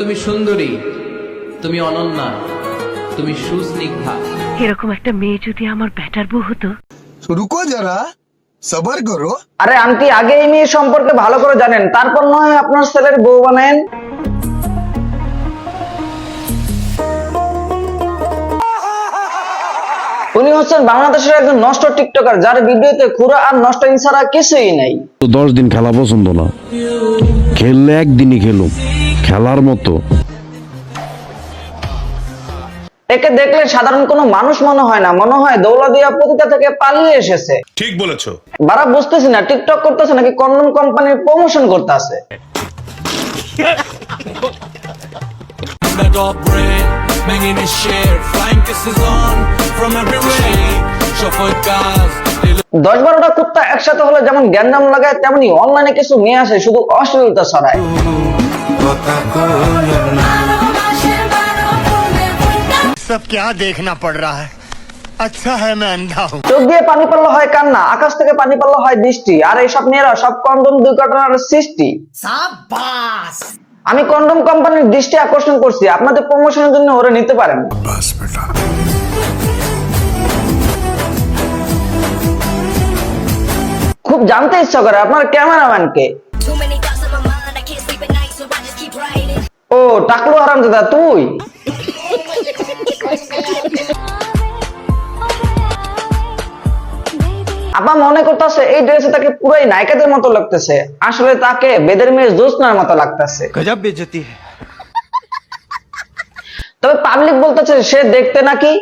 তুমি সুন্দরী, তুমি অনন্যা, তুমি সুস্নিগ্ধা। এরকম একটা মেয়ে যদি আমার ব্যাটার বউ হতো। রুকো যারা, সবার করো। আরে আন্টি, আগে এই মেয়ে সম্পর্কে ভালো করে জানেন, তারপর নয় আপনার ছেলের বউ বানান। উনি হচ্ছেন বাংলাদেশের একজন নষ্ট টিকটকার, যার ভিডিওতে খুরা আর নষ্ট ছাড়া কিছুই নাই। 10 দিন খেলা পছন্দ না, খেললে একদিনই খেলুম, খেলার মতো। একে দেখলে সাধারণ কোনো মানুষ মনে হয় না, মনে হয় দৌলতদিয়া পতিতা থেকে পালিয়ে এসেছে। ঠিক বলেছো। বারা বুঝতেছি না, টিকটক করতেছে নাকি কন্ডম কোম্পানির প্রমোশন করতেছে। দশ 12টা কুত্তা একসাথে হলে যেমন গ্যাঞ্জাম লাগায়, তেমনি অনলাইনে কিছু মেয়ে আসে শুধু অশ্লীলতা ছড়ায়। सब क्या देखना पड़ रहा है, अच्छा है मैं अंधा हूँ। চোখ দিয়ে পানি পড়লে হয় কান্না, আকাশ থেকে পানি পড়লে হয় বৃষ্টি, আর এইসব মেয়েরা সব কন্ডম দুর্ঘটনার সৃষ্টি। আমি কন্ডম কোম্পানির দৃষ্টি আকর্ষণ করছি, আপনাদের প্রমোশনের জন্য ওরা নিতে পারেন। খুব জানতে ইচ্ছা করে আপনার ক্যামেরাম্যানকে। ও টাকলু হারামজাদা তুই। আপা মনে করতেছে এই ড্রেসে তাকে পুরাই নায়িকাদের মতো লাগতেছে, আসলে তাকে বেদের মেয়ে জোসনার মতো লাগতেছে। गजब बेइज्जती है। তবে পাবলিক বলতেছে সে দেখতে নাকি।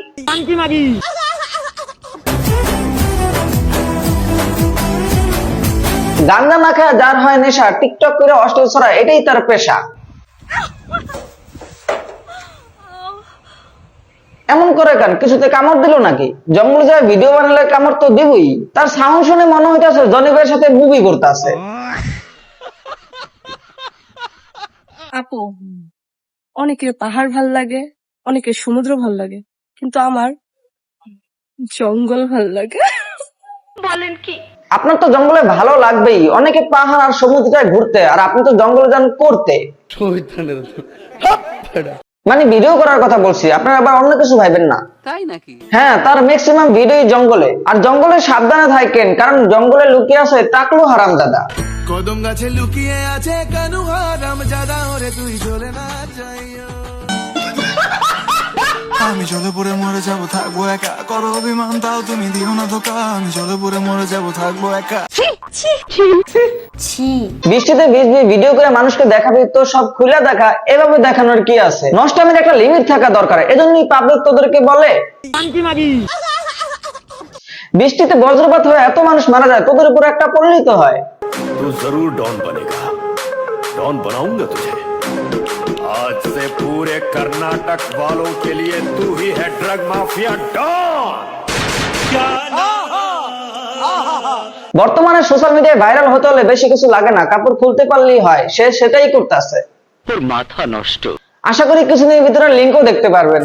গাঞ্জা না খায় যার হয় নেশা, টিকটক করে অশ্লীল ছড়া, এটাই তার পেশা। এমন করে কেন, কিছুতে কামড় দিল নাকি? জঙ্গলে যায় ভিডিও বানালে কামড় তো দিবই। তার সাউন্ড শুনে মনে হইতাছে জনি ভাইয়ের সাথে মুভি করতেছে। আপু, অনেকের পাহাড় ভাল লাগে, অনেকের সমুদ্র ভাল লাগে, কিন্তু আমার জঙ্গল ভাল লাগে। বলেন কি? আপনার তো জঙ্গলে ভালো লাগবেই, অনেকে পাহাড় আর সমুদ্রে ঘুরতে, আর আপনি তো জঙ্গলে যান করতে। মানে ভিডিও করার কথা বলছি, আপনারা আবার অন্য কিছু ভাইবেন না। তাই নাকি? হ্যাঁ, তার ম্যাক্সিমাম ভিডিও জঙ্গলে, আর জঙ্গলে সাবধানে থাকেন, কারণ জঙ্গলে লুকিয়ে আছে টাকলু হারামজাদা। কদম গাছে লুকিয়ে আছে কানু হারামজাদা, ওরে তুই চলে না যাইও। আমি জলে পড়ে মরে যাবো, থাকবো একা, করো অভিমান তাও তুমি দিও না ধোকা। আমি জলে পড়ে মরে যাবো, থাকবো একা। বৃষ্টিতে ভিজবি ভিডিও করে মানুষকে দেখাবি, তো সব খুলে দেখা, এভাবে দেখানোর কি আছে? নষ্টামির একটা লিমিট থাকা দরকার, এজন্যই পাবলিক তোদেরকে বলে। বৃষ্টিতে বজ্রপাত হয়ে এত মানুষ মারা যায়, তোদের উপর একটা পরিণত হয়। तू जरूर डॉन बनेगा, डॉन बनाऊंगा तुझे। आज से पूरे कर्नाटक वालों के लिए तू ही है ड्रग माफिया डॉन। বর্তমানে সোশ্যাল মিডিয়ায় ভাইরাল হতে হলে বেশি কিছু লাগে না, কাপড় খুলতে পারলেই হয়, সে সেটাই করতেছে। তোর মাথা নষ্ট। আশা করি কিছুদিনের ভিতরে লিঙ্কও দেখতে পারবেন।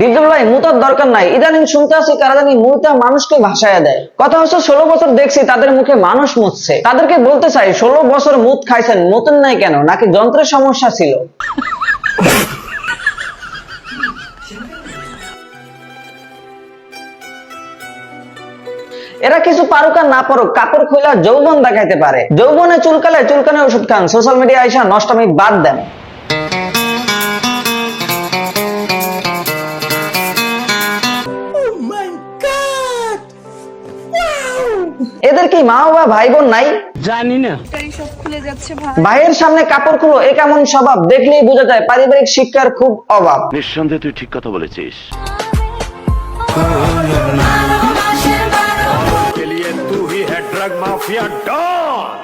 ডিজল ভাই, মুতার দরকার নাই, ইদানিং শুনতে আসি কারা জানি মুতা মানুষকে ভাসায় দেয়। কথা হচ্ছে 16 বছর দেখছি তাদের মুখে মানুষ মুতছে। তাদেরকে বলতে চাই, 16 বছর মুত খাইছেন, মুতেন নাই কেন? নাকি যন্ত্রের সমস্যা ছিল? এরা কিছু পারুক আর না পারুক, কাপড় খুইলা যৌবন দেখাইতে পারে। যৌবনে চুলকালে চুলকানে ওষুধ খান, সোশ্যাল মিডিয়া আইসা নষ্টামি বাদ দেন। এদের কি মা বাবা ভাই বোন নাই? জানি না, সব খুলে যাচ্ছে ভাই। ভাইয়ের সামনে কাপড় খুলো, এ কেমন স্বভাব? দেখলেই বোঝা যায় পারিবারিক শিক্ষার খুব অভাব। নিঃসন্দেহে তুই ঠিক কথা বলেছিস। के लिए तू ही है ड्रग माफिया डॉन।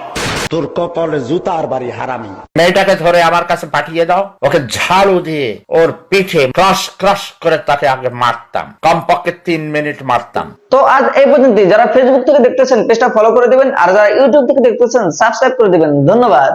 তোর কপালে জুতার বাড়ি হারামি। মেয়েটাকে ধরে আমার কাছে পাঠিয়ে দাও, ওকে ঝাড়ু দিয়ে ওর পিঠে ক্রাশ ক্রাশ করে তাকে আগে মারতাম, কমপক্ষে 3 মিনিট মারতাম। তো আজ এই পর্যন্ত। যারা ফেসবুক থেকে দেখতেছেন পেজটা ফলো করে দিবেন, আর যারা ইউটিউব থেকে দেখতেছেন সাবস্ক্রাইব করে দিবেন। ধন্যবাদ।